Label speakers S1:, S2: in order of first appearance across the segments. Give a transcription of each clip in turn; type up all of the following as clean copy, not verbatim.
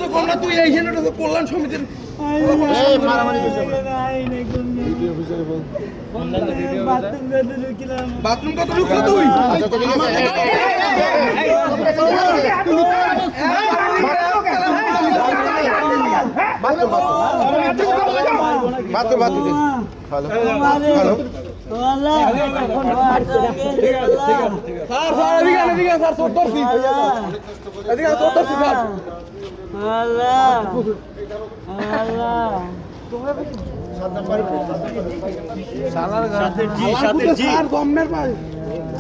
S1: তো কম না তুই এইখানে তো কল্যাণ সমিতির বাথরুম কত ঢুকলো তুই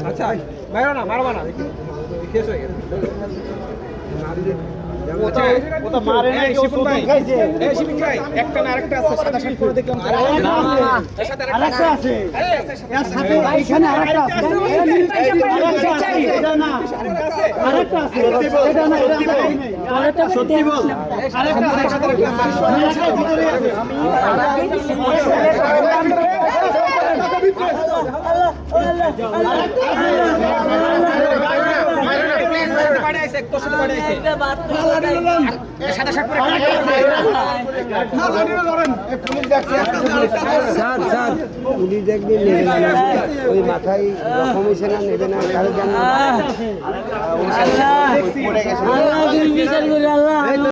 S1: আচ্ছা মারো না মারবা না শেষ হয়ে গেছে একটা না আরেকটা আছে সাদা শার্ট পরে দেখলাম আরেকটা আছে এর সাথে এইখানে আরেকটা আছে এটা না আরেকটা আছে এটা না আরেকটা সত্যি বল আরেকটা ভিতরে আছে
S2: পুলিশ দেখবে নেবে না ওই মাথায় রকম হয়েছে না নেবে না কারো জানা